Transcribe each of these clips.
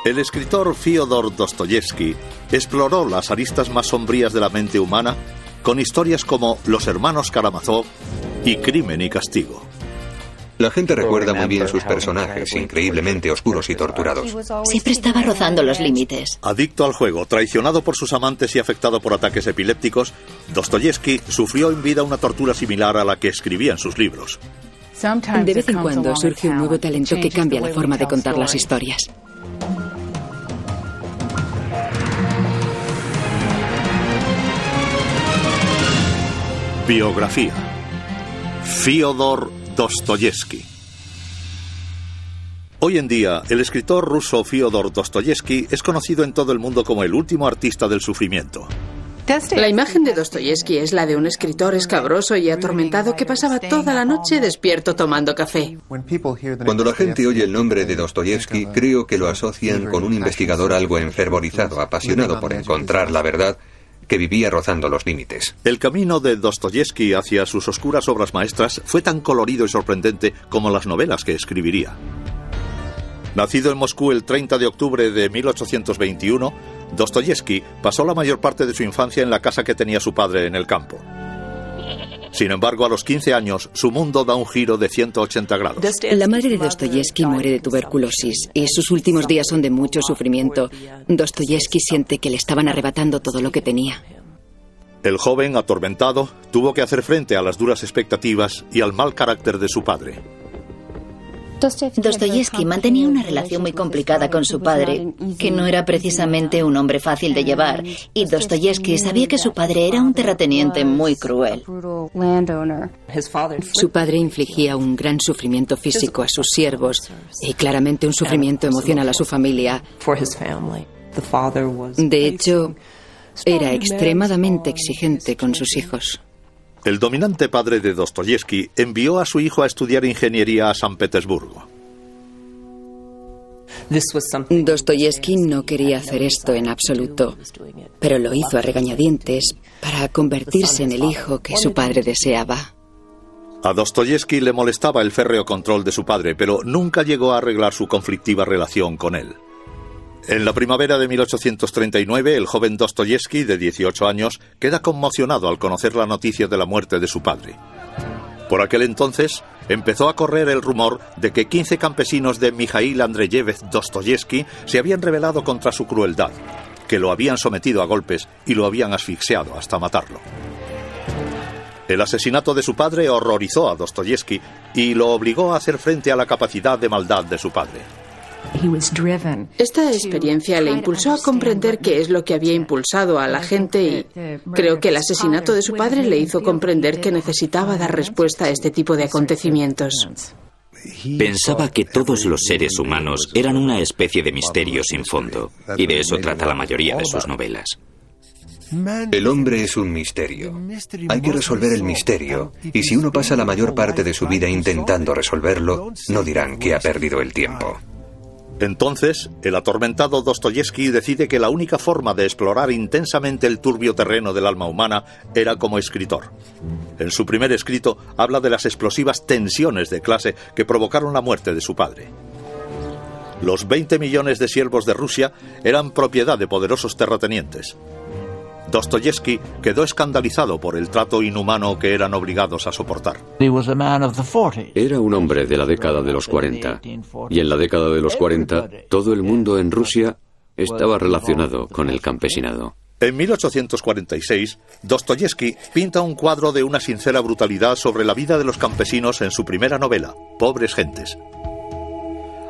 El escritor Fyodor Dostoyevsky exploró las aristas más sombrías de la mente humana con historias como Los hermanos Karamazov y Crimen y Castigo. La gente recuerda muy bien sus personajes, increíblemente oscuros y torturados. Siempre estaba rozando los límites. Adicto al juego, traicionado por sus amantes y afectado por ataques epilépticos, Dostoyevsky sufrió en vida una tortura similar a la que escribía en sus libros. De vez en cuando surge un nuevo talento que cambia la forma de contar las historias. Biografía. Fyodor Dostoyevsky. Hoy en día, el escritor ruso Fyodor Dostoyevsky es conocido en todo el mundo como el último artista del sufrimiento. La imagen de Dostoyevsky es la de un escritor escabroso y atormentado que pasaba toda la noche despierto tomando café. Cuando la gente oye el nombre de Dostoyevsky, creo que lo asocian con un investigador algo enfervorizado, apasionado por encontrar la verdad, que vivía rozando los límites. El camino de Dostoyevsky hacia sus oscuras obras maestras fue tan colorido y sorprendente como las novelas que escribiría. Nacido en Moscú el 30 de octubre de 1821, Dostoyevsky pasó la mayor parte de su infancia en la casa que tenía su padre en el campo. Sin embargo, a los 15 años, su mundo da un giro de 180 grados. La madre de Dostoyevsky muere de tuberculosis y sus últimos días son de mucho sufrimiento. Dostoyevsky siente que le estaban arrebatando todo lo que tenía. El joven, atormentado, tuvo que hacer frente a las duras expectativas y al mal carácter de su padre. Dostoyevsky mantenía una relación muy complicada con su padre, que no era precisamente un hombre fácil de llevar, y Dostoyevsky sabía que su padre era un terrateniente muy cruel. Su padre infligía un gran sufrimiento físico a sus siervos y claramente un sufrimiento emocional a su familia. De hecho, era extremadamente exigente con sus hijos. El dominante padre de Dostoyevsky envió a su hijo a estudiar ingeniería a San Petersburgo. Dostoyevsky no quería hacer esto en absoluto, pero lo hizo a regañadientes para convertirse en el hijo que su padre deseaba. A Dostoyevsky le molestaba el férreo control de su padre, pero nunca llegó a arreglar su conflictiva relación con él. En la primavera de 1839, el joven Dostoyevsky, de 18 años, queda conmocionado al conocer la noticia de la muerte de su padre. Por aquel entonces, empezó a correr el rumor de que 15 campesinos de Mikhail Andreyevich Dostoyevsky se habían rebelado contra su crueldad, que lo habían sometido a golpes y lo habían asfixiado hasta matarlo. El asesinato de su padre horrorizó a Dostoyevsky y lo obligó a hacer frente a la capacidad de maldad de su padre. Esta experiencia le impulsó a comprender qué es lo que había impulsado a la gente y creo que el asesinato de su padre le hizo comprender que necesitaba dar respuesta a este tipo de acontecimientos. Pensaba que todos los seres humanos eran una especie de misterio sin fondo, y de eso trata la mayoría de sus novelas. El hombre es un misterio. Hay que resolver el misterio, y si uno pasa la mayor parte de su vida intentando resolverlo, no dirán que ha perdido el tiempo. Entonces, el atormentado Dostoyevsky decide que la única forma de explorar intensamente el turbio terreno del alma humana era como escritor. En su primer escrito habla de las explosivas tensiones de clase que provocaron la muerte de su padre. Los 20 millones de siervos de Rusia eran propiedad de poderosos terratenientes. Dostoyevsky quedó escandalizado por el trato inhumano que eran obligados a soportar. Era un hombre de la década de los 40, y en la década de los 40 todo el mundo en Rusia estaba relacionado con el campesinado. En 1846, Dostoyevsky pinta un cuadro de una sincera brutalidad sobre la vida de los campesinos en su primera novela, Pobres Gentes.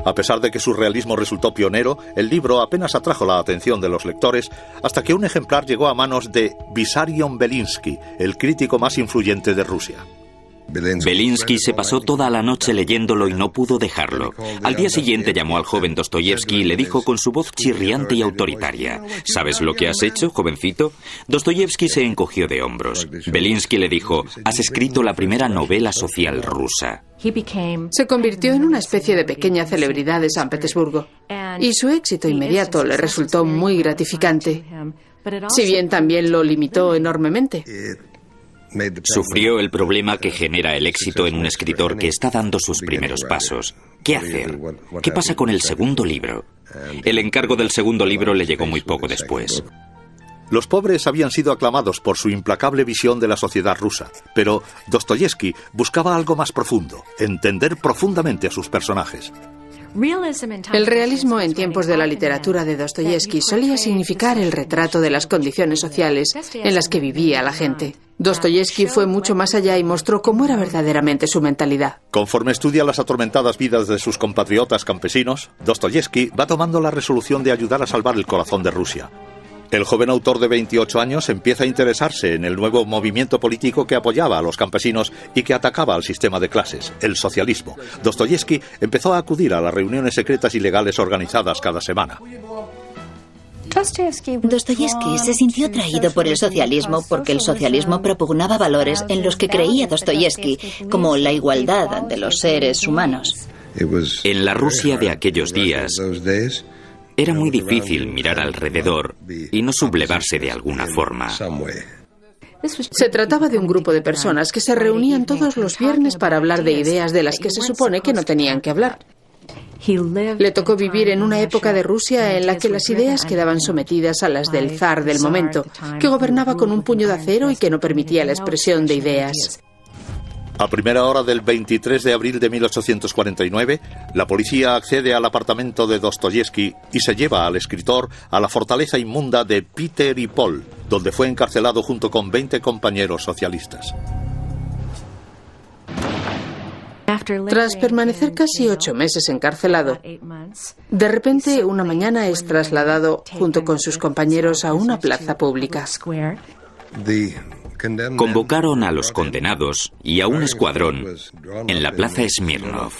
A pesar de que su realismo resultó pionero, el libro apenas atrajo la atención de los lectores hasta que un ejemplar llegó a manos de Vissarion Belinsky, el crítico más influyente de Rusia. Belinsky se pasó toda la noche leyéndolo y no pudo dejarlo. Al día siguiente llamó al joven Dostoyevsky y le dijo con su voz chirriante y autoritaria: ¿Sabes lo que has hecho, jovencito? Dostoyevsky se encogió de hombros. Belinsky le dijo: has escrito la primera novela social rusa. Se convirtió en una especie de pequeña celebridad de San Petersburgo y su éxito inmediato le resultó muy gratificante, si bien también lo limitó enormemente. Sufrió el problema que genera el éxito en un escritor que está dando sus primeros pasos. ¿Qué hacer? ¿Qué pasa con el segundo libro? El encargo del segundo libro le llegó muy poco después. Los pobres habían sido aclamados por su implacable visión de la sociedad rusa, pero Dostoyevsky buscaba algo más profundo, entender profundamente a sus personajes. El realismo en tiempos de la literatura de Dostoyevsky solía significar el retrato de las condiciones sociales en las que vivía la gente. Dostoyevsky fue mucho más allá y mostró cómo era verdaderamente su mentalidad. Conforme estudia las atormentadas vidas de sus compatriotas campesinos, Dostoyevsky va tomando la resolución de ayudar a salvar el corazón de Rusia. El joven autor de 28 años empieza a interesarse en el nuevo movimiento político que apoyaba a los campesinos y que atacaba al sistema de clases, el socialismo. Dostoyevsky empezó a acudir a las reuniones secretas y legales organizadas cada semana. Dostoyevsky se sintió atraído por el socialismo porque el socialismo propugnaba valores en los que creía Dostoyevsky, como la igualdad de los seres humanos. En la Rusia de aquellos días, era muy difícil mirar alrededor y no sublevarse de alguna forma. Se trataba de un grupo de personas que se reunían todos los viernes para hablar de ideas de las que se supone que no tenían que hablar. Le tocó vivir en una época de Rusia en la que las ideas quedaban sometidas a las del zar del momento, que gobernaba con un puño de acero y que no permitía la expresión de ideas. A primera hora del 23 de abril de 1849, la policía accede al apartamento de Dostoyevsky y se lleva al escritor a la fortaleza inmunda de Peter y Paul, donde fue encarcelado junto con 20 compañeros socialistas. Tras permanecer casi 8 meses encarcelado, de repente una mañana es trasladado junto con sus compañeros a una plaza pública. Convocaron a los condenados y a un escuadrón en la plaza Smirnov.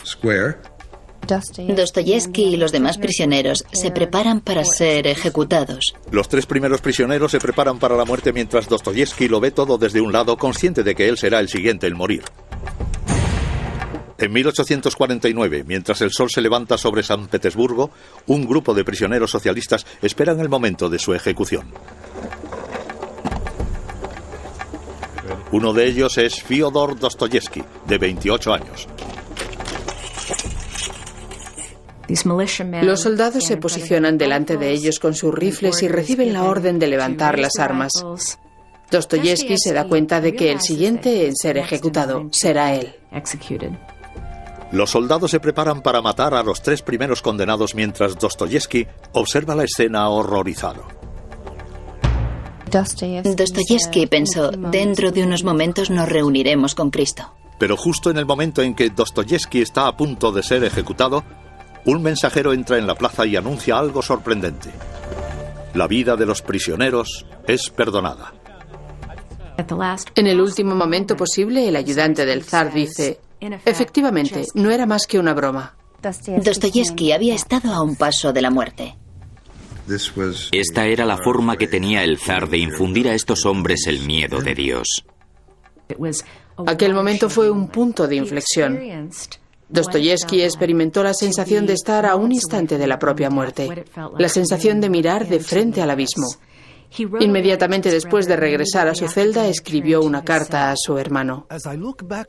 Dostoyevsky y los demás prisioneros se preparan para ser ejecutados. Los 3 primeros prisioneros se preparan para la muerte mientras Dostoyevsky lo ve todo desde un lado, consciente de que él será el siguiente en morir. En 1849, mientras el sol se levanta sobre San Petersburgo, un grupo de prisioneros socialistas esperan el momento de su ejecución. Uno de ellos es Fyodor Dostoyevsky, de 28 años. Los soldados se posicionan delante de ellos con sus rifles y reciben la orden de levantar las armas. Dostoyevsky se da cuenta de que el siguiente en ser ejecutado será él. Los soldados se preparan para matar a los 3 primeros condenados mientras Dostoyevsky observa la escena horrorizado. Dostoyevsky pensó, dentro de unos momentos nos reuniremos con Cristo. Pero justo en el momento en que Dostoyevsky está a punto de ser ejecutado, un mensajero entra en la plaza y anuncia algo sorprendente. La vida de los prisioneros es perdonada. En el último momento posible, el ayudante del zar dice: efectivamente, no era más que una broma. Dostoyevsky había estado a un paso de la muerte. Esta era la forma que tenía el zar de infundir a estos hombres el miedo de Dios. Aquel momento fue un punto de inflexión. Dostoyevsky experimentó la sensación de estar a un instante de la propia muerte, la sensación de mirar de frente al abismo. Inmediatamente después de regresar a su celda, escribió una carta a su hermano.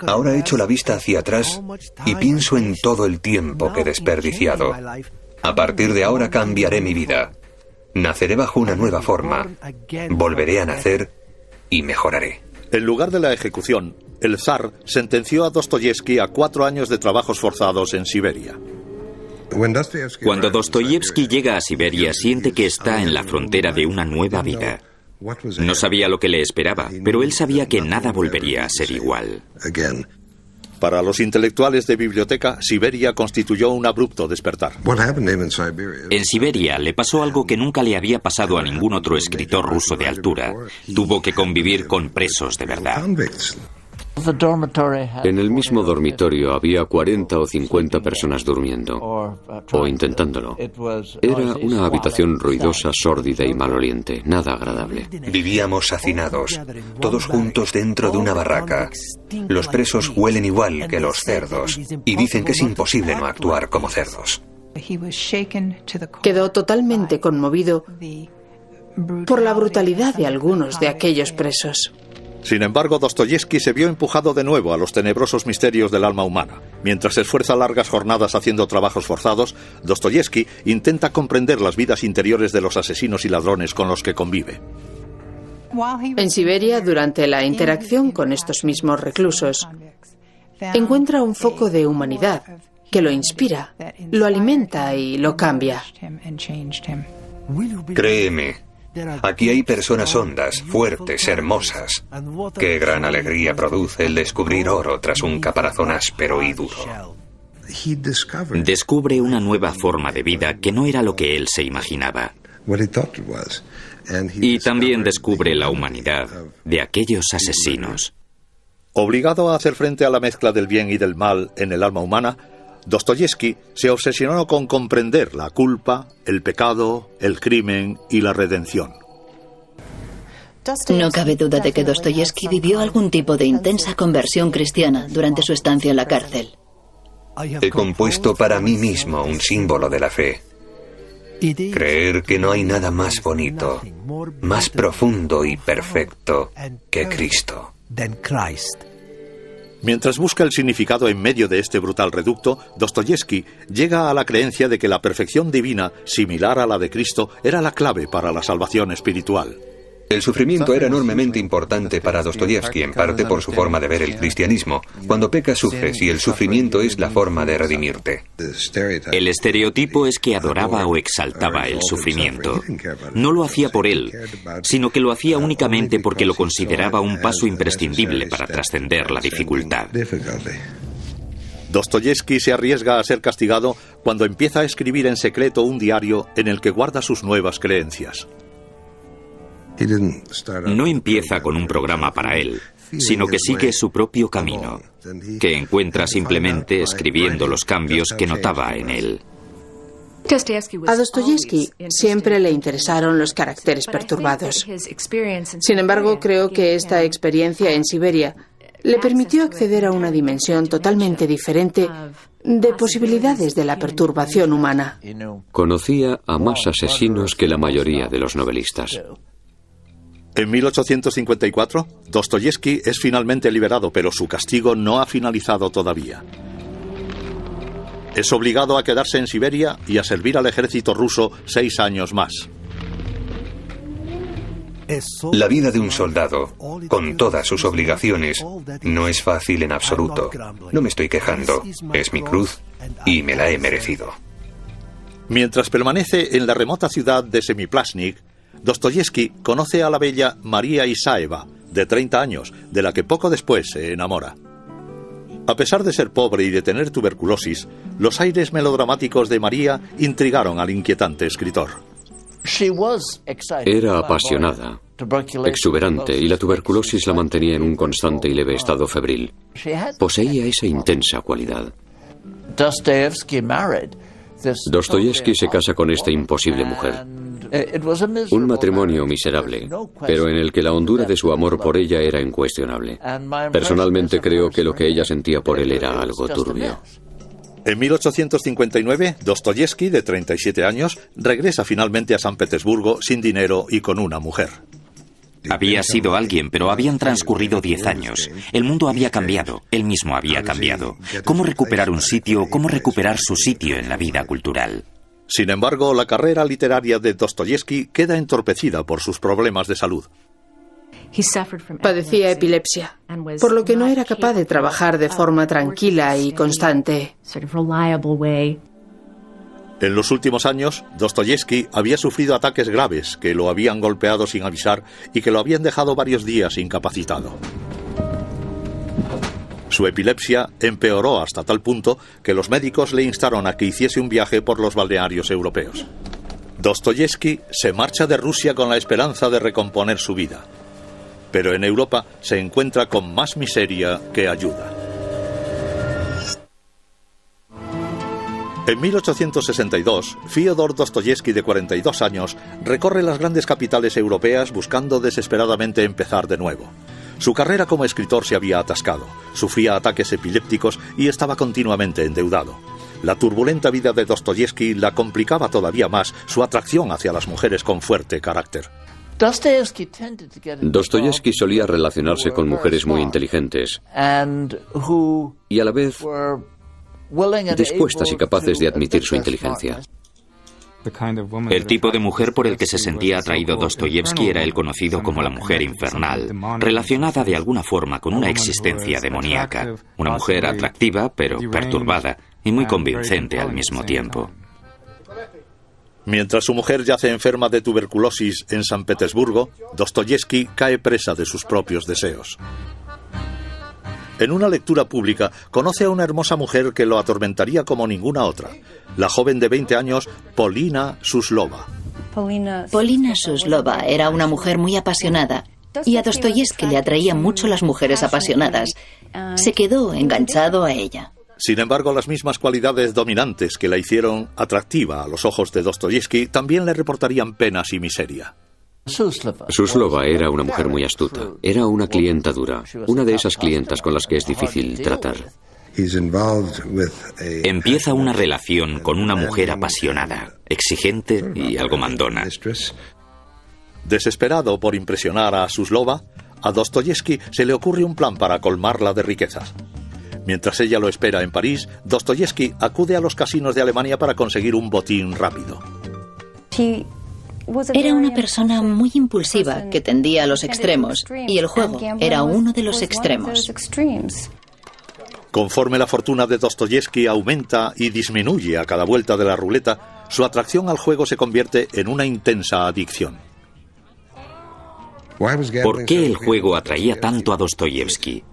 Ahora echo la vista hacia atrás y pienso en todo el tiempo que he desperdiciado. A partir de ahora cambiaré mi vida. Naceré bajo una nueva forma. Volveré a nacer y mejoraré. En lugar de la ejecución, el zar sentenció a Dostoyevsky a 4 años de trabajos forzados en Siberia. Cuando Dostoyevsky llega a Siberia, siente que está en la frontera de una nueva vida. No sabía lo que le esperaba, pero él sabía que nada volvería a ser igual. Para los intelectuales de biblioteca, Siberia constituyó un abrupto despertar. En Siberia le pasó algo que nunca le había pasado a ningún otro escritor ruso de altura. Tuvo que convivir con presos de verdad. En el mismo dormitorio había 40 o 50 personas durmiendo, o intentándolo. Era una habitación ruidosa, sórdida y maloliente, nada agradable. Vivíamos hacinados, todos juntos dentro de una barraca. Los presos huelen igual que los cerdos, y dicen que es imposible no actuar como cerdos. Quedó totalmente conmovido por la brutalidad de algunos de aquellos presos. Sin embargo, Dostoyevski se vio empujado de nuevo a los tenebrosos misterios del alma humana. Mientras se esfuerza largas jornadas haciendo trabajos forzados, Dostoyevski intenta comprender las vidas interiores de los asesinos y ladrones con los que convive. En Siberia, durante la interacción con estos mismos reclusos, encuentra un foco de humanidad que lo inspira, lo alimenta y lo cambia. Créeme, aquí hay personas hondas, fuertes, hermosas. Qué gran alegría produce el descubrir oro tras un caparazón áspero y duro. Descubre una nueva forma de vida que no era lo que él se imaginaba. Y también descubre la humanidad de aquellos asesinos. Obligado a hacer frente a la mezcla del bien y del mal en el alma humana, Dostoyevski se obsesionó con comprender la culpa, el pecado, el crimen y la redención. No cabe duda de que Dostoyevski vivió algún tipo de intensa conversión cristiana durante su estancia en la cárcel. He compuesto para mí mismo un símbolo de la fe. Creer que no hay nada más bonito, más profundo y perfecto que Cristo. Mientras busca el significado en medio de este brutal reducto, Dostoyevski llega a la creencia de que la perfección divina, similar a la de Cristo, era la clave para la salvación espiritual. El sufrimiento era enormemente importante para Dostoyevski, en parte por su forma de ver el cristianismo. Cuando pecas, sufres, y el sufrimiento es la forma de redimirte. El estereotipo es que adoraba o exaltaba el sufrimiento. No lo hacía por él, sino que lo hacía únicamente porque lo consideraba un paso imprescindible para trascender la dificultad. Dostoyevski se arriesga a ser castigado cuando empieza a escribir en secreto un diario en el que guarda sus nuevas creencias. No empieza con un programa para él, sino que sigue su propio camino, que encuentra simplemente escribiendo los cambios que notaba en él. A Dostoyevski siempre le interesaron los caracteres perturbados. Sin embargo, creo que esta experiencia en Siberia le permitió acceder a una dimensión totalmente diferente de posibilidades de la perturbación humana. Conocía a más asesinos que la mayoría de los novelistas. En 1854, Dostoyevski es finalmente liberado, pero su castigo no ha finalizado todavía. Es obligado a quedarse en Siberia y a servir al ejército ruso 6 años más. La vida de un soldado, con todas sus obligaciones, no es fácil en absoluto. No me estoy quejando, es mi cruz y me la he merecido. Mientras permanece en la remota ciudad de Semiplasnik, Dostoyevski conoce a la bella María Isaeva, de 30 años, de la que poco después se enamora. A pesar de ser pobre y de tener tuberculosis, los aires melodramáticos de María intrigaron al inquietante escritor. Era apasionada, exuberante, y la tuberculosis la mantenía en un constante y leve estado febril. Poseía esa intensa cualidad. Dostoyevski se casa con esta imposible mujer. Un matrimonio miserable, pero en el que la hondura de su amor por ella era incuestionable. Personalmente creo que lo que ella sentía por él era algo turbio. En 1859, Dostoyevski, de 37 años, regresa finalmente a San Petersburgo sin dinero y con una mujer. Había sido alguien, pero habían transcurrido 10 años. El mundo había cambiado, él mismo había cambiado. ¿Cómo recuperar un sitio, cómo recuperar su sitio en la vida cultural? Sin embargo, la carrera literaria de Dostoyevski queda entorpecida por sus problemas de salud. Padecía epilepsia, por lo que no era capaz de trabajar de forma tranquila y constante. En los últimos años, Dostoyevski había sufrido ataques graves que lo habían golpeado sin avisar y que lo habían dejado varios días incapacitado. Su epilepsia empeoró hasta tal punto que los médicos le instaron a que hiciese un viaje por los balnearios europeos. Dostoyevski se marcha de Rusia con la esperanza de recomponer su vida, pero en Europa se encuentra con más miseria que ayuda. En 1862, Fyodor Dostoyevski, de 42 años, recorre las grandes capitales europeas buscando desesperadamente empezar de nuevo. Su carrera como escritor se había atascado, sufría ataques epilépticos y estaba continuamente endeudado. La turbulenta vida de Dostoyevski la complicaba todavía más su atracción hacia las mujeres con fuerte carácter. Dostoyevsky solía relacionarse con mujeres muy inteligentes y a la vez dispuestas y capaces de admitir su inteligencia. El tipo de mujer por el que se sentía atraído Dostoyevsky era el conocido como la mujer infernal, relacionada de alguna forma con una existencia demoníaca. Una mujer atractiva, pero perturbada, y muy convincente al mismo tiempo. Mientras su mujer yace enferma de tuberculosis en San Petersburgo, Dostoyevsky cae presa de sus propios deseos. En una lectura pública, conoce a una hermosa mujer que lo atormentaría como ninguna otra, la joven de 20 años, Polina Suslova. Polina Suslova era una mujer muy apasionada y a Dostoyevsky le atraían mucho las mujeres apasionadas. Se quedó enganchado a ella. Sin embargo, las mismas cualidades dominantes que la hicieron atractiva a los ojos de Dostoyevsky también le reportarían penas y miseria. Suslova era una mujer muy astuta. Era una clienta dura, una de esas clientas con las que es difícil tratar. Empieza una relación con una mujer apasionada, exigente y algo mandona. Desesperado por impresionar a Suslova, a Dostoyevsky se le ocurre un plan para colmarla de riquezas. Mientras ella lo espera en París, Dostoyevsky acude a los casinos de Alemania para conseguir un botín rápido. Era una persona muy impulsiva que tendía a los extremos, y el juego era uno de los extremos. Conforme la fortuna de Dostoyevsky aumenta y disminuye a cada vuelta de la ruleta, su atracción al juego se convierte en una intensa adicción. ¿Por qué el juego atraía tanto a Dostoyevsky?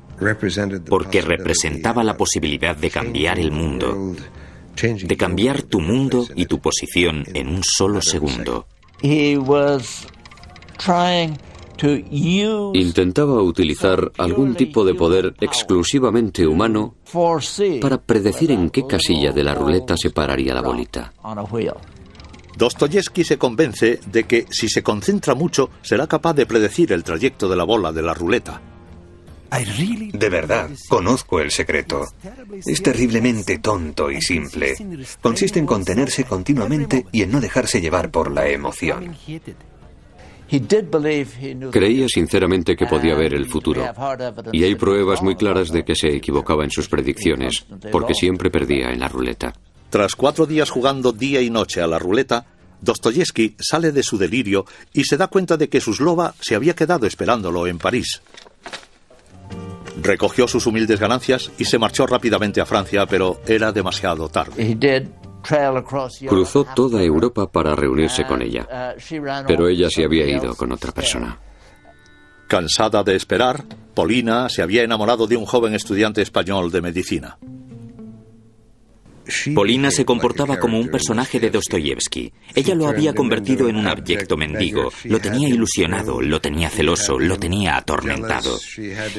Porque representaba la posibilidad de cambiar el mundo, de cambiar tu mundo y tu posición en un solo segundo. Intentaba utilizar algún tipo de poder exclusivamente humano para predecir en qué casilla de la ruleta se pararía la bolita. Dostoyevsky se convence de que si se concentra mucho será capaz de predecir el trayecto de la bola de la ruleta. De verdad, conozco el secreto. Es terriblemente tonto y simple. Consiste en contenerse continuamente y en no dejarse llevar por la emoción. Creía sinceramente que podía ver el futuro, y hay pruebas muy claras de que se equivocaba en sus predicciones, porque siempre perdía en la ruleta. Tras 4 días jugando día y noche a la ruleta, Dostoyevsky sale de su delirio y se da cuenta de que Suslova se había quedado esperándolo en París. Recogió sus humildes ganancias y se marchó rápidamente a Francia, pero era demasiado tarde. Cruzó toda Europa para reunirse con ella, pero ella se había ido con otra persona. Cansada de esperar, Polina se había enamorado de un joven estudiante español de medicina. Polina se comportaba como un personaje de Dostoyevsky. Ella lo había convertido en un abyecto mendigo, lo tenía ilusionado, lo tenía celoso, lo tenía atormentado.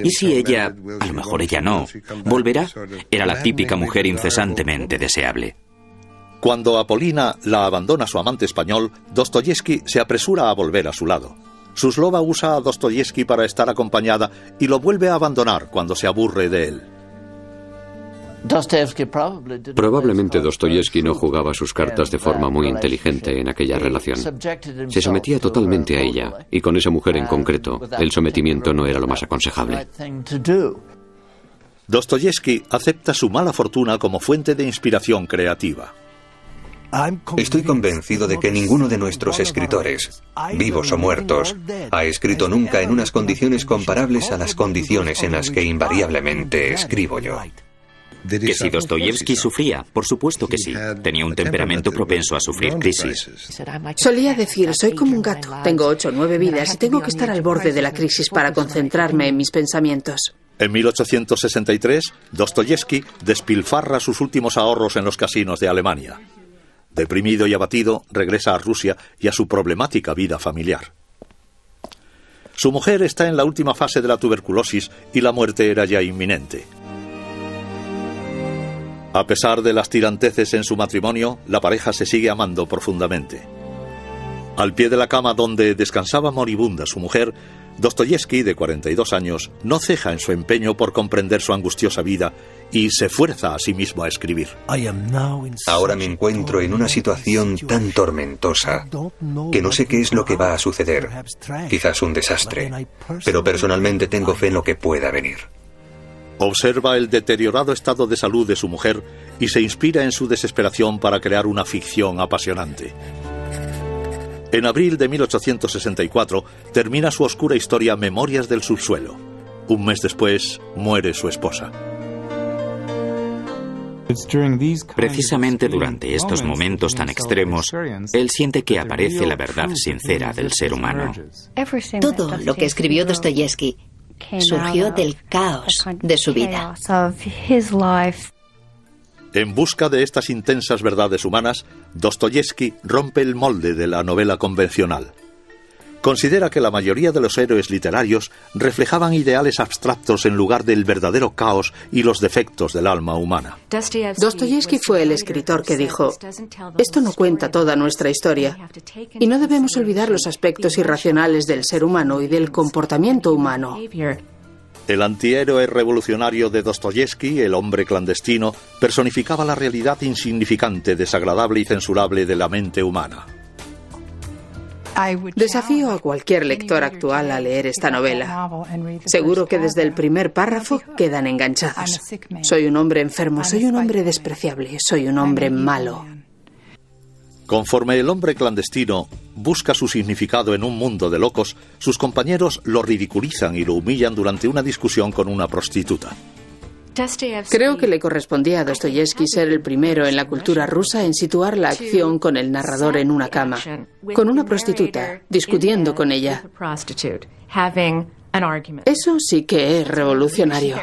¿Y si ella, a lo mejor ella no, volverá? Era la típica mujer incesantemente deseable. Cuando a Polina la abandona su amante español, Dostoyevsky se apresura a volver a su lado. Suslova usa a Dostoyevsky para estar acompañada y lo vuelve a abandonar cuando se aburre de él. Probablemente Dostoyevsky no jugaba sus cartas de forma muy inteligente en aquella relación. Se sometía totalmente a ella, y con esa mujer en concreto, el sometimiento no era lo más aconsejable. Dostoyevsky acepta su mala fortuna como fuente de inspiración creativa. Estoy convencido de que ninguno de nuestros escritores, vivos o muertos, ha escrito nunca en unas condiciones comparables a las condiciones en las que invariablemente escribo yo. Que si Dostoyevsky sufría, por supuesto que sí. Tenía un temperamento propenso a sufrir crisis. Solía decir, soy como un gato, tengo 8 o 9 vidas y tengo que estar al borde de la crisis para concentrarme en mis pensamientos. En 1863, Dostoyevsky despilfarra sus últimos ahorros en los casinos de Alemania. Deprimido y abatido, regresa a Rusia y a su problemática vida familiar. Su mujer está en la última fase de la tuberculosis y la muerte era ya inminente. A pesar de las tiranteces en su matrimonio, la pareja se sigue amando profundamente. Al pie de la cama donde descansaba moribunda su mujer, Dostoyevski, de 42 años, no ceja en su empeño por comprender su angustiosa vida y se fuerza a sí mismo a escribir. Ahora me encuentro en una situación tan tormentosa que no sé qué es lo que va a suceder. Quizás un desastre, pero personalmente tengo fe en lo que pueda venir. Observa el deteriorado estado de salud de su mujer y se inspira en su desesperación para crear una ficción apasionante. En abril de 1864 termina su oscura historia Memorias del subsuelo. Un mes después muere su esposa. Precisamente durante estos momentos tan extremos, él siente que aparece la verdad sincera del ser humano. Todo lo que escribió Dostoyevski surgió del caos de su vida. En busca de estas intensas verdades humanas, Dostoyevski rompe el molde de la novela convencional. Considera que la mayoría de los héroes literarios reflejaban ideales abstractos en lugar del verdadero caos y los defectos del alma humana. Dostoyevski fue el escritor que dijo: esto no cuenta toda nuestra historia, y no debemos olvidar los aspectos irracionales del ser humano y del comportamiento humano. El antihéroe revolucionario de Dostoyevski, el hombre clandestino, personificaba la realidad insignificante, desagradable y censurable de la mente humana. Desafío a cualquier lector actual a leer esta novela. Seguro que desde el primer párrafo quedan enganchados. Soy un hombre enfermo, soy un hombre despreciable, soy un hombre malo. Conforme el hombre clandestino busca su significado en un mundo de locos, sus compañeros lo ridiculizan y lo humillan durante una discusión con una prostituta. Creo que le correspondía a Dostoyevski ser el primero en la cultura rusa en situar la acción con el narrador en una cama, con una prostituta, discutiendo con ella. Eso sí que es revolucionario.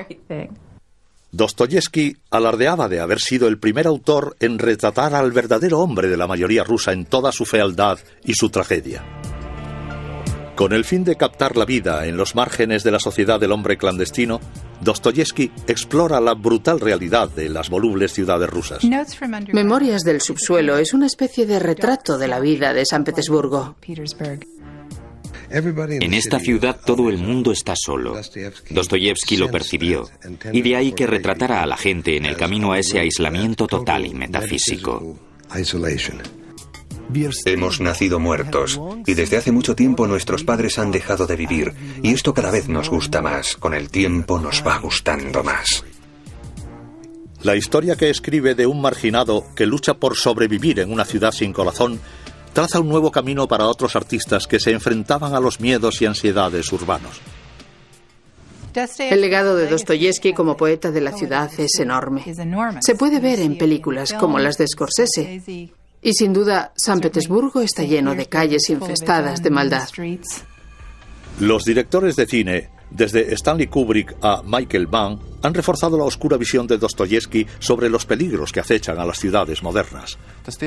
Dostoyevski alardeaba de haber sido el primer autor en retratar al verdadero hombre de la mayoría rusa en toda su fealdad y su tragedia. Con el fin de captar la vida en los márgenes de la sociedad del hombre clandestino, Dostoyevski explora la brutal realidad de las volubles ciudades rusas. Memorias del subsuelo es una especie de retrato de la vida de San Petersburgo. En esta ciudad todo el mundo está solo. Dostoyevski lo percibió, y de ahí que retratara a la gente en el camino a ese aislamiento total y metafísico. Hemos nacido muertos, y desde hace mucho tiempo nuestros padres han dejado de vivir, y esto cada vez nos gusta más. Con el tiempo nos va gustando más. La historia que escribe de un marginado que lucha por sobrevivir en una ciudad sin corazón traza un nuevo camino para otros artistas que se enfrentaban a los miedos y ansiedades urbanos. El legado de Dostoyevski como poeta de la ciudad es enorme. Se puede ver en películas como las de Scorsese. Y sin duda, San Petersburgo está lleno de calles infestadas de maldad. Los directores de cine, desde Stanley Kubrick a Michael Mann, han reforzado la oscura visión de Dostoyevski sobre los peligros que acechan a las ciudades modernas.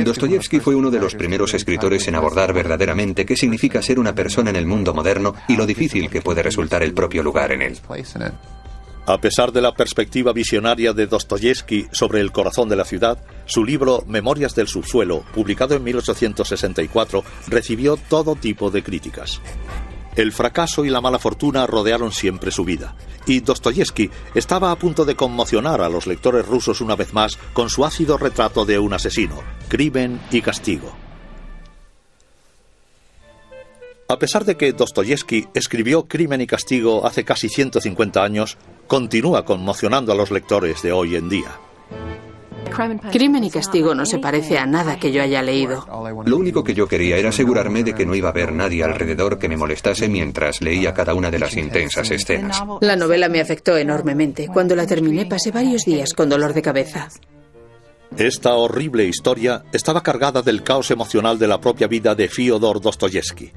Dostoyevski fue uno de los primeros escritores en abordar verdaderamente qué significa ser una persona en el mundo moderno y lo difícil que puede resultar el propio lugar en él. A pesar de la perspectiva visionaria de Dostoyevski sobre el corazón de la ciudad, su libro Memorias del subsuelo, publicado en 1864, recibió todo tipo de críticas. El fracaso y la mala fortuna rodearon siempre su vida, y Dostoyevski estaba a punto de conmocionar a los lectores rusos una vez más con su ácido retrato de un asesino, Crimen y Castigo. A pesar de que Dostoyevski escribió Crimen y Castigo hace casi 150 años, continúa conmocionando a los lectores de hoy en día. Crimen y Castigo no se parece a nada que yo haya leído. Lo único que yo quería era asegurarme de que no iba a haber nadie alrededor que me molestase mientras leía cada una de las intensas escenas. La novela me afectó enormemente. Cuando la terminé pasé varios días con dolor de cabeza. Esta horrible historia estaba cargada del caos emocional de la propia vida de Fyodor Dostoyevski.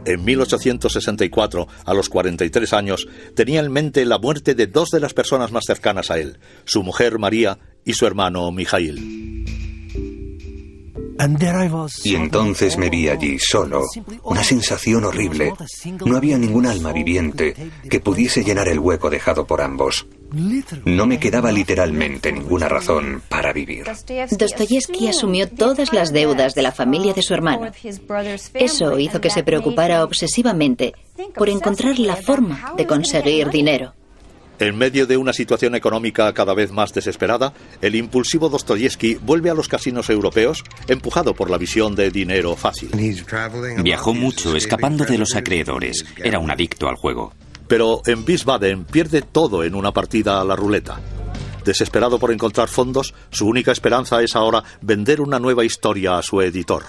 En 1864, a los 43 años, tenía en mente la muerte de dos de las personas más cercanas a él, su mujer María y su hermano Mijail. Y entonces me vi allí, solo, una sensación horrible. No había ningún alma viviente que pudiese llenar el hueco dejado por ambos. No me quedaba literalmente ninguna razón para vivir. Dostoyevski asumió todas las deudas de la familia de su hermano. Eso hizo que se preocupara obsesivamente por encontrar la forma de conseguir dinero. En medio de una situación económica cada vez más desesperada, el impulsivo Dostoyevski vuelve a los casinos europeos, empujado por la visión de dinero fácil. Viajó mucho, escapando de los acreedores. Era un adicto al juego. Pero en Wiesbaden pierde todo en una partida a la ruleta. Desesperado por encontrar fondos, su única esperanza es ahora vender una nueva historia a su editor.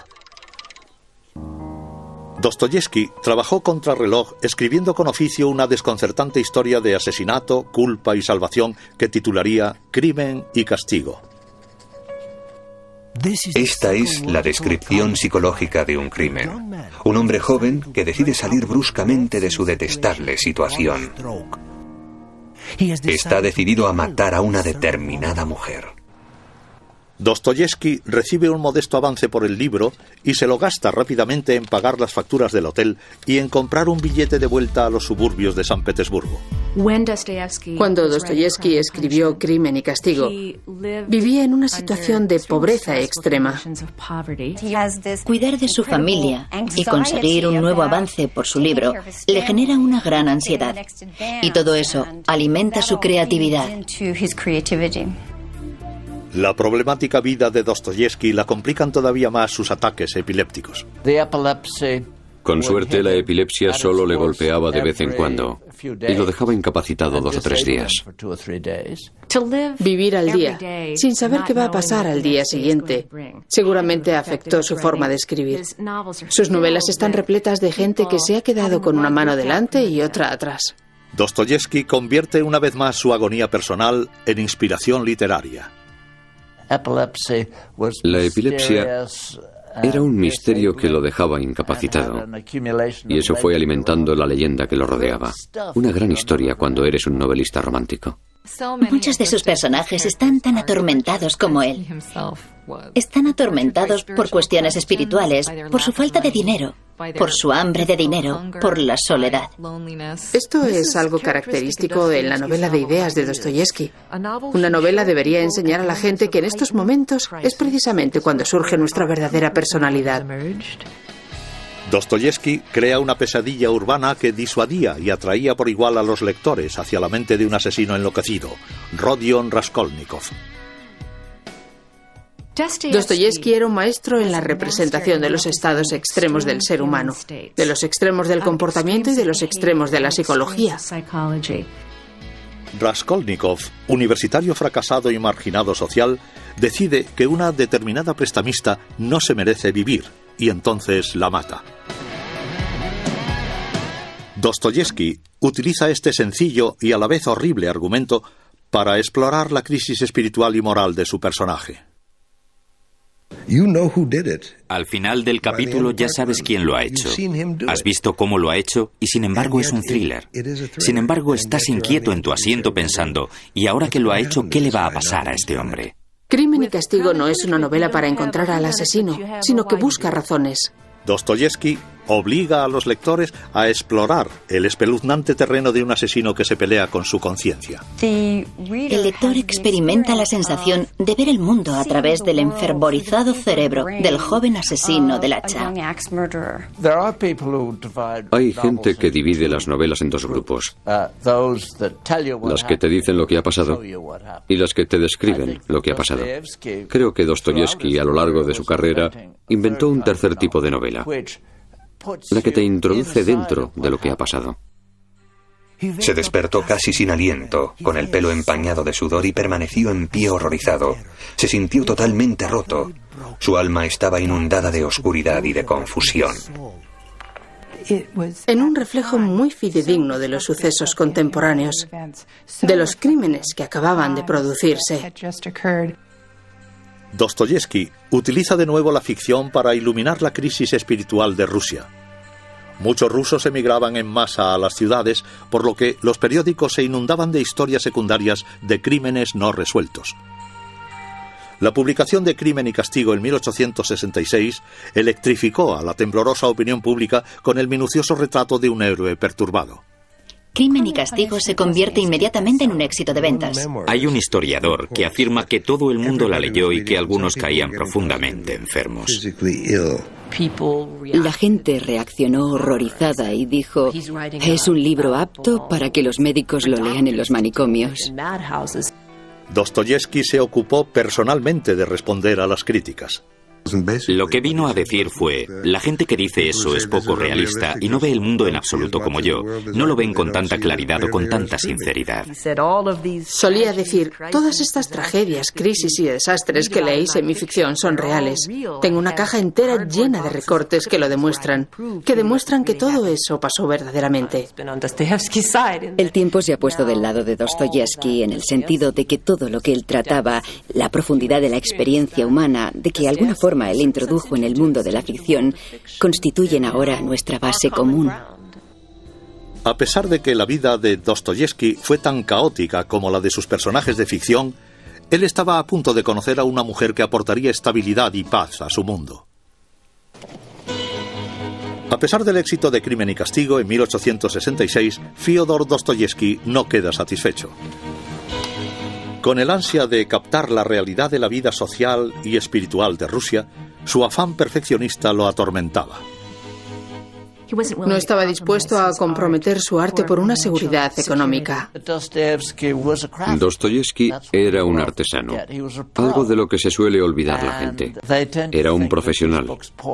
Dostoyevski trabajó contrarreloj escribiendo con oficio una desconcertante historia de asesinato, culpa y salvación que titularía Crimen y Castigo. Esta es la descripción psicológica de un crimen. Un hombre joven que decide salir bruscamente de su detestable situación. Está decidido a matar a una determinada mujer. Dostoyevski recibe un modesto avance por el libro y se lo gasta rápidamente en pagar las facturas del hotel y en comprar un billete de vuelta a los suburbios de San Petersburgo. Cuando Dostoyevski escribió Crimen y Castigo, vivía en una situación de pobreza extrema. Cuidar de su familia y conseguir un nuevo avance por su libro le genera una gran ansiedad. Y todo eso alimenta su creatividad. La problemática vida de Dostoyevski la complican todavía más sus ataques epilépticos. Con suerte, la epilepsia solo le golpeaba de vez en cuando y lo dejaba incapacitado 2 o 3 días. Vivir al día, sin saber qué va a pasar al día siguiente, seguramente afectó su forma de escribir. Sus novelas están repletas de gente que se ha quedado con una mano delante y otra atrás. Dostoyevski convierte una vez más su agonía personal en inspiración literaria. La epilepsia era un misterio que lo dejaba incapacitado, y eso fue alimentando la leyenda que lo rodeaba. Una gran historia cuando eres un novelista romántico. Muchos de sus personajes están tan atormentados como él. Están atormentados por cuestiones espirituales, por su falta de dinero, por su hambre de dinero, por la soledad. Esto es algo característico en la novela de ideas de Dostoyevski. Una novela debería enseñar a la gente que en estos momentos es precisamente cuando surge nuestra verdadera personalidad. Dostoyevski crea una pesadilla urbana que disuadía y atraía por igual a los lectores hacia la mente de un asesino enloquecido, Rodion Raskolnikov. Dostoyevski era un maestro en la representación de los estados extremos del ser humano, de los extremos del comportamiento y de los extremos de la psicología. Raskolnikov, universitario fracasado y marginado social, decide que una determinada prestamista no se merece vivir y entonces la mata. Dostoyevski utiliza este sencillo y a la vez horrible argumento para explorar la crisis espiritual y moral de su personaje. Al final del capítulo ya sabes quién lo ha hecho. Has visto cómo lo ha hecho y sin embargo es un thriller. Sin embargo estás inquieto en tu asiento pensando, ¿y ahora que lo ha hecho, qué le va a pasar a este hombre? Crimen y Castigo no es una novela para encontrar al asesino, sino que busca razones. Dostoyevski obliga a los lectores a explorar el espeluznante terreno de un asesino que se pelea con su conciencia. El lector experimenta la sensación de ver el mundo a través del enfervorizado cerebro del joven asesino del hacha. Hay gente que divide las novelas en 2 grupos. Las que te dicen lo que ha pasado y las que te describen lo que ha pasado. Creo que Dostoyevski, a lo largo de su carrera, inventó un tercer tipo de novela, la que te introduce dentro de lo que ha pasado. Se despertó casi sin aliento, con el pelo empañado de sudor y permaneció en pie horrorizado. Se sintió totalmente roto. Su alma estaba inundada de oscuridad y de confusión. En un reflejo muy fidedigno de los sucesos contemporáneos, de los crímenes que acababan de producirse. Dostoyevski utiliza de nuevo la ficción para iluminar la crisis espiritual de Rusia. Muchos rusos emigraban en masa a las ciudades, por lo que los periódicos se inundaban de historias secundarias de crímenes no resueltos. La publicación de Crimen y Castigo en 1866 electrificó a la temblorosa opinión pública con el minucioso retrato de un héroe perturbado. Crimen y Castigo se convierte inmediatamente en un éxito de ventas. Hay un historiador que afirma que todo el mundo la leyó y que algunos caían profundamente enfermos. La gente reaccionó horrorizada y dijo, es un libro apto para que los médicos lo lean en los manicomios. Dostoyevski se ocupó personalmente de responder a las críticas. Lo que vino a decir fue, la gente que dice eso es poco realista y no ve el mundo en absoluto como yo. No lo ven con tanta claridad o con tanta sinceridad. Solía decir, todas estas tragedias, crisis y desastres que leéis en mi ficción son reales. Tengo una caja entera llena de recortes que lo demuestran, que todo eso pasó verdaderamente. El tiempo se ha puesto del lado de Dostoyevski en el sentido de que todo lo que él trataba, la profundidad de la experiencia humana, de que alguna forma él introdujo en el mundo de la ficción, constituyen ahora nuestra base común. A pesar de que la vida de Dostoyevski fue tan caótica como la de sus personajes de ficción, él estaba a punto de conocer a una mujer que aportaría estabilidad y paz a su mundo. A pesar del éxito de Crimen y Castigo en 1866, Fyodor Dostoyevski no queda satisfecho. Con el ansia de captar la realidad de la vida social y espiritual de Rusia, su afán perfeccionista lo atormentaba. No estaba dispuesto a comprometer su arte por una seguridad económica. Dostoyevski era un artesano, algo de lo que se suele olvidar la gente. Era un profesional,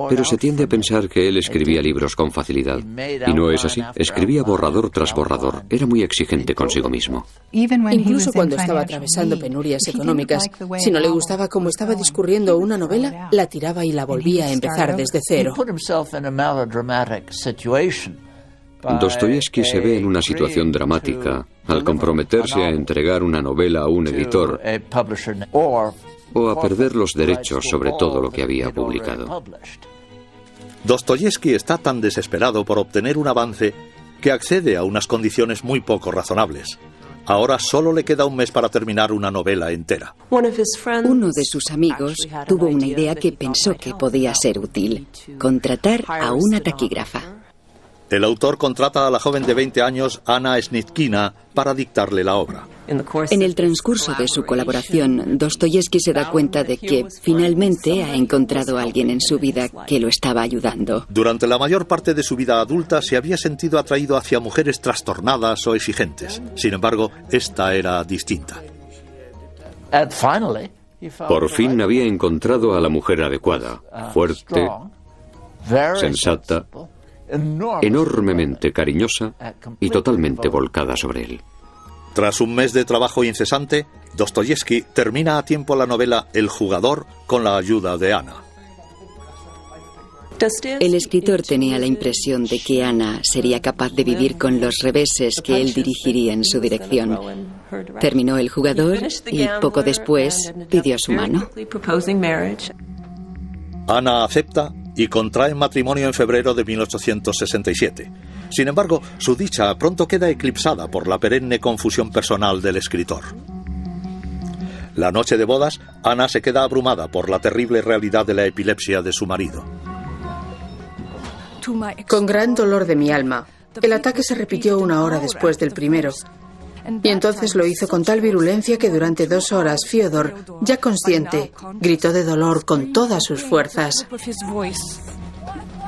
pero se tiende a pensar que él escribía libros con facilidad. Y no es así, escribía borrador tras borrador, era muy exigente consigo mismo. Incluso cuando estaba atravesando penurias económicas, si no le gustaba cómo estaba discurriendo una novela, la tiraba y la volvía a empezar desde cero. Dostoyevski se ve en una situación dramática al comprometerse a entregar una novela a un editor o a perder los derechos sobre todo lo que había publicado. Dostoyevski está tan desesperado por obtener un avance que accede a unas condiciones muy poco razonables. Ahora solo le queda un mes para terminar una novela entera. Uno de sus amigos tuvo una idea que pensó que podía ser útil: contratar a una taquígrafa. El autor contrata a la joven de 20 años, Anna Snitkina, para dictarle la obra. En el transcurso de su colaboración, Dostoyevski se da cuenta de que finalmente ha encontrado a alguien en su vida que lo estaba ayudando. Durante la mayor parte de su vida adulta se había sentido atraído hacia mujeres trastornadas o exigentes. Sin embargo, esta era distinta. Por fin había encontrado a la mujer adecuada, fuerte, sensata, enormemente cariñosa y totalmente volcada sobre él. Tras un mes de trabajo incesante, Dostoyevski termina a tiempo la novela El jugador con la ayuda de Ana. El escritor tenía la impresión de que Ana sería capaz de vivir con los reveses que él dirigiría en su dirección. Terminó El jugador y poco después pidió su mano. Ana acepta y contraen matrimonio en febrero de 1867. Sin embargo, su dicha pronto queda eclipsada por la perenne confusión personal del escritor. La noche de bodas, Ana se queda abrumada por la terrible realidad de la epilepsia de su marido. Con gran dolor de mi alma, el ataque se repitió 1 hora después del primero. Y entonces lo hizo con tal virulencia que durante 2 horas Fyodor, ya consciente, gritó de dolor con todas sus fuerzas.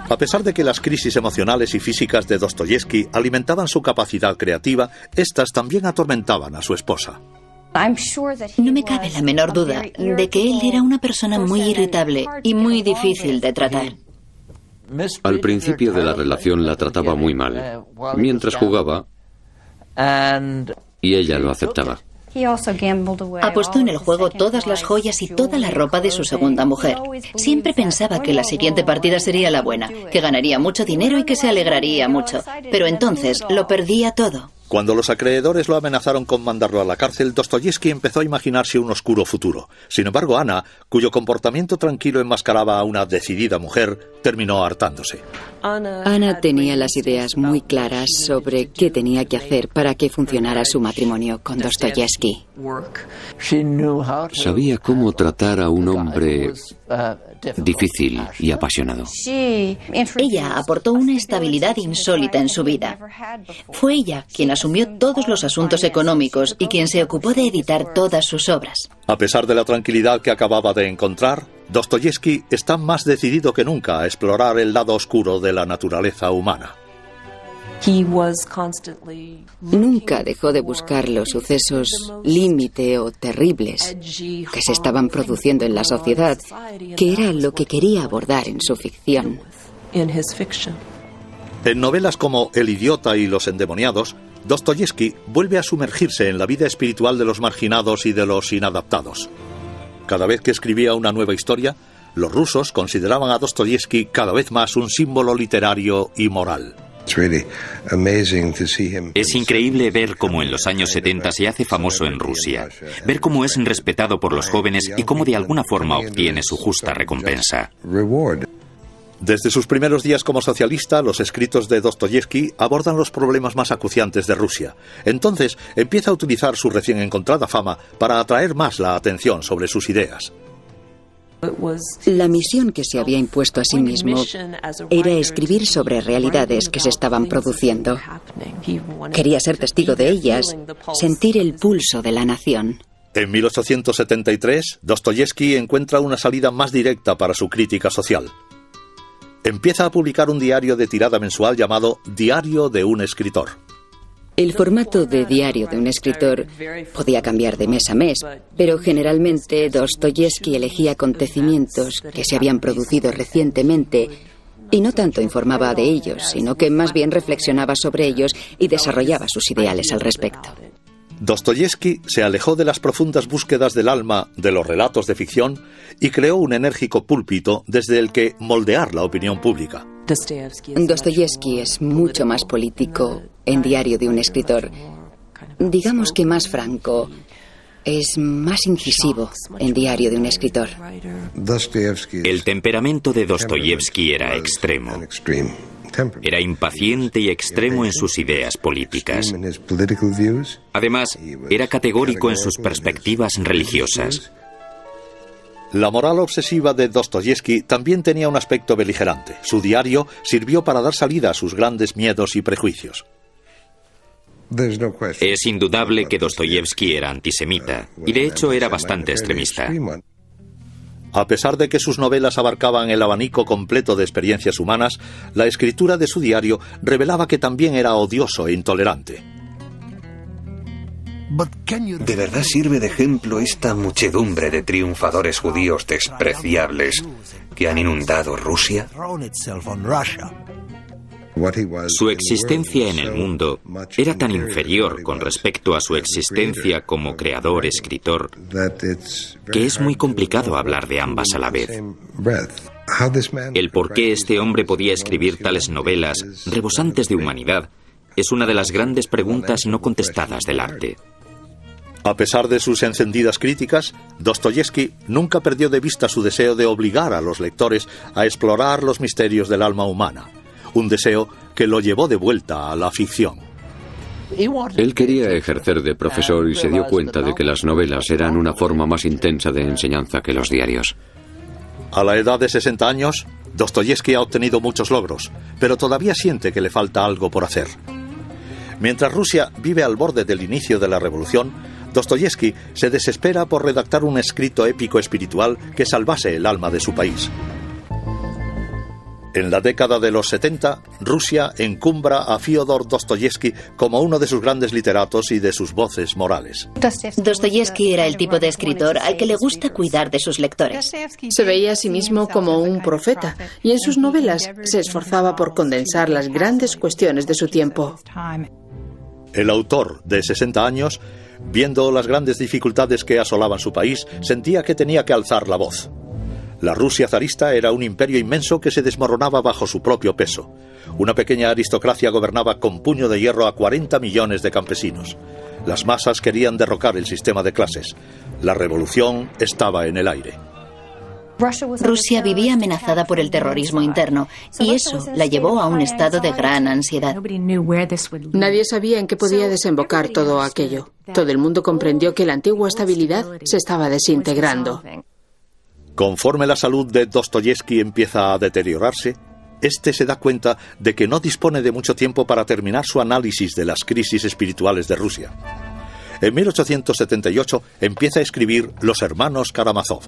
A pesar de que las crisis emocionales y físicas de Dostoyevski alimentaban su capacidad creativa, estas también atormentaban a su esposa. No me cabe la menor duda de que él era una persona muy irritable y muy difícil de tratar. Al principio de la relación la trataba muy mal, mientras jugaba, y ella lo aceptaba. Apostó en el juego todas las joyas y toda la ropa de su segunda mujer. Siempre pensaba que la siguiente partida sería la buena, que ganaría mucho dinero y que se alegraría mucho. Pero entonces lo perdía todo. Cuando los acreedores lo amenazaron con mandarlo a la cárcel, Dostoyevski empezó a imaginarse un oscuro futuro. Sin embargo, Ana, cuyo comportamiento tranquilo enmascaraba a una decidida mujer, terminó hartándose. Ana tenía las ideas muy claras sobre qué tenía que hacer para que funcionara su matrimonio con Dostoyevski. Sabía cómo tratar a un hombre difícil y apasionado. Ella aportó una estabilidad insólita en su vida. Fue ella quien asumió todos los asuntos económicos y quien se ocupó de editar todas sus obras. A pesar de la tranquilidad que acababa de encontrar, Dostoyevski está más decidido que nunca a explorar el lado oscuro de la naturaleza humana. Nunca dejó de buscar los sucesos límite o terribles que se estaban produciendo en la sociedad, que era lo que quería abordar en su ficción. En novelas como El idiota y Los endemoniados, Dostoyevski vuelve a sumergirse en la vida espiritual de los marginados y de los inadaptados. Cada vez que escribía una nueva historia, los rusos consideraban a Dostoyevski cada vez más un símbolo literario y moral. Es increíble ver cómo en los años 70 se hace famoso en Rusia, ver cómo es respetado por los jóvenes y cómo de alguna forma obtiene su justa recompensa. Desde sus primeros días como socialista, los escritos de Dostoyevski abordan los problemas más acuciantes de Rusia. Entonces empieza a utilizar su recién encontrada fama para atraer más la atención sobre sus ideas. La misión que se había impuesto a sí mismo era escribir sobre realidades que se estaban produciendo. Quería ser testigo de ellas, sentir el pulso de la nación. En 1873, Dostoyevski encuentra una salida más directa para su crítica social. Empieza a publicar un diario de tirada mensual llamado Diario de un escritor. El formato de diario de un escritor podía cambiar de mes a mes, pero generalmente Dostoyevski elegía acontecimientos que se habían producido recientemente y no tanto informaba de ellos, sino que más bien reflexionaba sobre ellos y desarrollaba sus ideales al respecto. Dostoyevski se alejó de las profundas búsquedas del alma de los relatos de ficción y creó un enérgico púlpito desde el que moldear la opinión pública. Dostoyevski es mucho más político en Diario de un escritor. Digamos que más franco. Es más incisivo en Diario de un escritor. El temperamento de Dostoyevski era extremo. Era impaciente y extremo en sus ideas políticas. Además, era categórico en sus perspectivas religiosas. La moral obsesiva de Dostoyevski también tenía un aspecto beligerante. Su diario sirvió para dar salida a sus grandes miedos y prejuicios. Es indudable que Dostoyevski era antisemita, y de hecho era bastante extremista. A pesar de que sus novelas abarcaban el abanico completo de experiencias humanas, la escritura de su diario revelaba que también era odioso e intolerante. ¿De verdad sirve de ejemplo esta muchedumbre de triunfadores judíos despreciables que han inundado Rusia? Su existencia en el mundo era tan inferior con respecto a su existencia como creador-escritor que es muy complicado hablar de ambas a la vez. El por qué este hombre podía escribir tales novelas rebosantes de humanidad es una de las grandes preguntas no contestadas del arte. A pesar de sus encendidas críticas, Dostoyevski nunca perdió de vista su deseo de obligar a los lectores a explorar los misterios del alma humana, un deseo que lo llevó de vuelta a la ficción. Él quería ejercer de profesor y se dio cuenta de que las novelas eran una forma más intensa de enseñanza que los diarios. A la edad de 60 años, Dostoyevski ha obtenido muchos logros, pero todavía siente que le falta algo por hacer. Mientras Rusia vive al borde del inicio de la revolución, Dostoyevski se desespera por redactar un escrito épico espiritual que salvase el alma de su país. En la década de los 70, Rusia encumbra a Fyodor Dostoyevski como uno de sus grandes literatos y de sus voces morales. Dostoyevski era el tipo de escritor al que le gusta cuidar de sus lectores. Se veía a sí mismo como un profeta y en sus novelas se esforzaba por condensar las grandes cuestiones de su tiempo. El autor, de 60 años, viendo las grandes dificultades que asolaban su país, sentía que tenía que alzar la voz. La Rusia zarista era un imperio inmenso que se desmoronaba bajo su propio peso. Una pequeña aristocracia gobernaba con puño de hierro a 40 millones de campesinos. Las masas querían derrocar el sistema de clases. La revolución estaba en el aire. Rusia vivía amenazada por el terrorismo interno y eso la llevó a un estado de gran ansiedad. Nadie sabía en qué podía desembocar todo aquello. Todo el mundo comprendió que la antigua estabilidad se estaba desintegrando. Conforme la salud de Dostoyevski empieza a deteriorarse, este se da cuenta de que no dispone de mucho tiempo para terminar su análisis de las crisis espirituales de Rusia. En 1878 empieza a escribir Los hermanos Karamazov.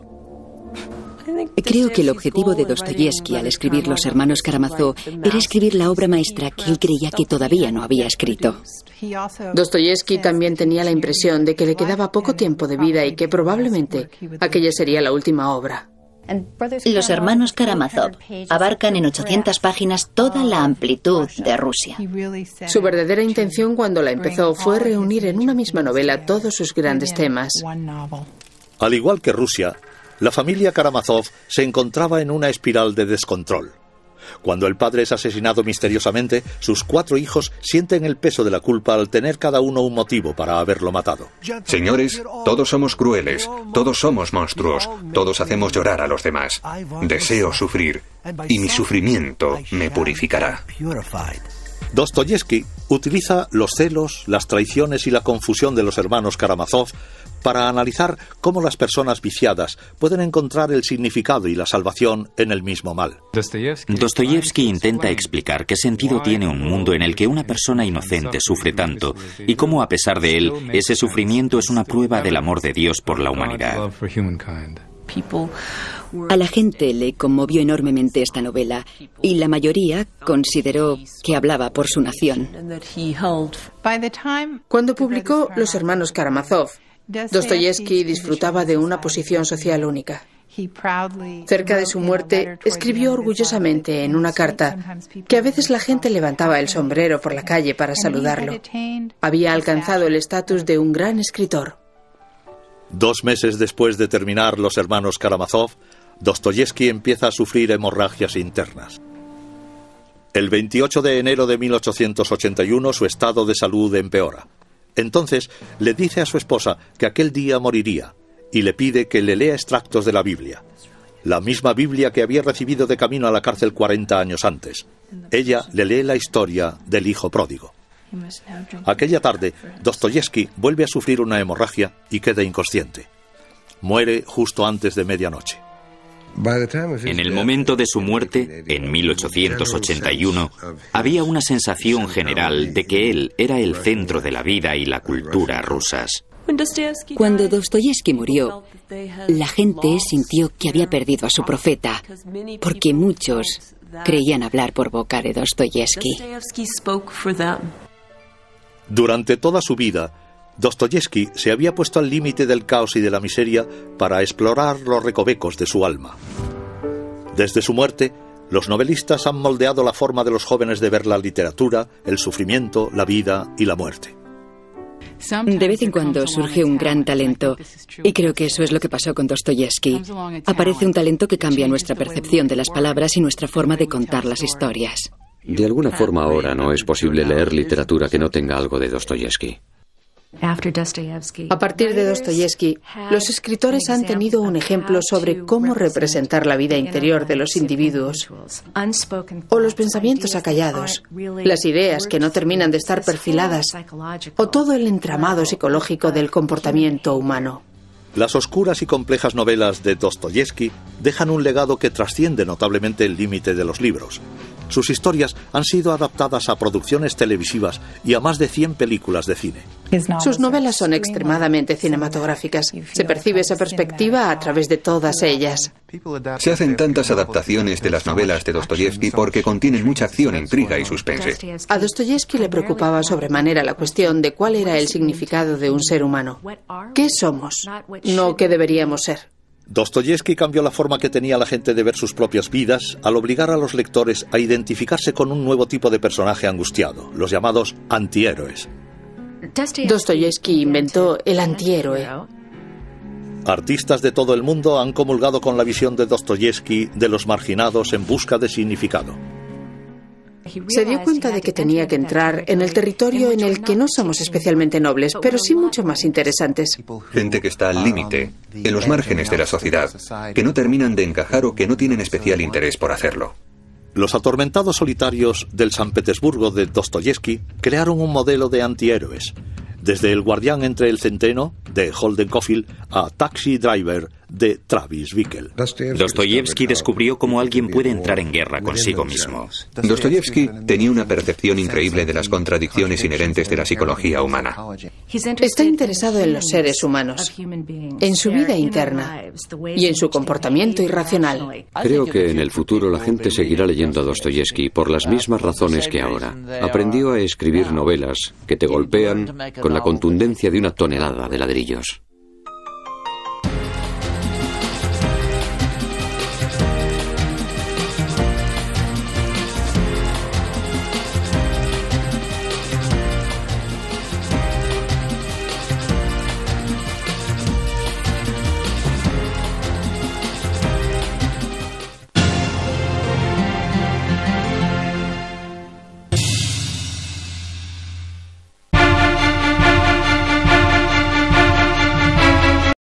Creo que el objetivo de Dostoyevski al escribir Los hermanos Karamazov era escribir la obra maestra que él creía que todavía no había escrito. Dostoyevski también tenía la impresión de que le quedaba poco tiempo de vida y que probablemente aquella sería la última obra. Los hermanos Karamazov abarcan en 800 páginas toda la amplitud de Rusia. Su verdadera intención cuando la empezó fue reunir en una misma novela todos sus grandes temas. Al igual que Rusia, la familia Karamazov se encontraba en una espiral de descontrol. Cuando el padre es asesinado misteriosamente, sus 4 hijos sienten el peso de la culpa al tener cada uno un motivo para haberlo matado. Señores, todos somos crueles, todos somos monstruos, todos hacemos llorar a los demás. Deseo sufrir, y mi sufrimiento me purificará. Dostoyevski utiliza los celos, las traiciones y la confusión de los hermanos Karamazov para analizar cómo las personas viciadas pueden encontrar el significado y la salvación en el mismo mal. Dostoyevski intenta explicar qué sentido tiene un mundo en el que una persona inocente sufre tanto y cómo, a pesar de él, ese sufrimiento es una prueba del amor de Dios por la humanidad. A la gente le conmovió enormemente esta novela y la mayoría consideró que hablaba por su nación. Cuando publicó Los hermanos Karamazov, Dostoyevski disfrutaba de una posición social única. Cerca de su muerte, escribió orgullosamente en una carta que a veces la gente levantaba el sombrero por la calle para saludarlo. Había alcanzado el estatus de un gran escritor. 2 meses después de terminar Los hermanos Karamazov, Dostoyevski empieza a sufrir hemorragias internas. El 28 de enero de 1881 su estado de salud empeora. Entonces le dice a su esposa que aquel día moriría y le pide que le lea extractos de la Biblia. La misma Biblia que había recibido de camino a la cárcel 40 años antes. Ella le lee la historia del hijo pródigo. Aquella tarde, Dostoyevski vuelve a sufrir una hemorragia y queda inconsciente. Muere justo antes de medianoche. En el momento de su muerte, en 1881, había una sensación general de que él era el centro de la vida y la cultura rusas. Cuando Dostoyevski murió, la gente sintió que había perdido a su profeta, porque muchos creían hablar por boca de Dostoyevski. Durante toda su vida, Dostoyevski se había puesto al límite del caos y de la miseria para explorar los recovecos de su alma. Desde su muerte, los novelistas han moldeado la forma de los jóvenes de ver la literatura, el sufrimiento, la vida y la muerte. De vez en cuando surge un gran talento, y creo que eso es lo que pasó con Dostoyevski. Aparece un talento que cambia nuestra percepción de las palabras y nuestra forma de contar las historias. De alguna forma ahora no es posible leer literatura que no tenga algo de Dostoyevski. A partir de Dostoyevski, los escritores han tenido un ejemplo sobre cómo representar la vida interior de los individuos, o los pensamientos acallados, las ideas que no terminan de estar perfiladas, o todo el entramado psicológico del comportamiento humano. Las oscuras y complejas novelas de Dostoyevski dejan un legado que trasciende notablemente el límite de los libros. Sus historias han sido adaptadas a producciones televisivas y a más de 100 películas de cine. Sus novelas son extremadamente cinematográficas. Se percibe esa perspectiva a través de todas ellas. Se hacen tantas adaptaciones de las novelas de Dostoyevski porque contienen mucha acción, intriga y suspense. A Dostoyevski le preocupaba sobremanera la cuestión de cuál era el significado de un ser humano. ¿Qué somos? No qué deberíamos ser. Dostoyevski cambió la forma que tenía la gente de ver sus propias vidas al obligar a los lectores a identificarse con un nuevo tipo de personaje angustiado, los llamados antihéroes. Dostoyevski inventó el antihéroe. Artistas de todo el mundo han comulgado con la visión de Dostoyevski de los marginados en busca de significado. Se dio cuenta de que tenía que entrar en el territorio en el que no somos especialmente nobles, pero sí mucho más interesantes. Gente que está al límite, en los márgenes de la sociedad, que no terminan de encajar o que no tienen especial interés por hacerlo. Los atormentados solitarios del San Petersburgo de Dostoyevski crearon un modelo de antihéroes, desde el guardián entre el centeno, de Holden Caulfield, a Taxi Driver, de Travis Bickle. Dostoyevsky descubrió cómo alguien puede entrar en guerra consigo mismo. Dostoyevsky tenía una percepción increíble de las contradicciones inherentes de la psicología humana. Está interesado en los seres humanos, en su vida interna y en su comportamiento irracional. Creo que en el futuro la gente seguirá leyendo a Dostoyevsky por las mismas razones que ahora. Aprendió a escribir novelas que te golpean con la contundencia de una tonelada de ladrillos.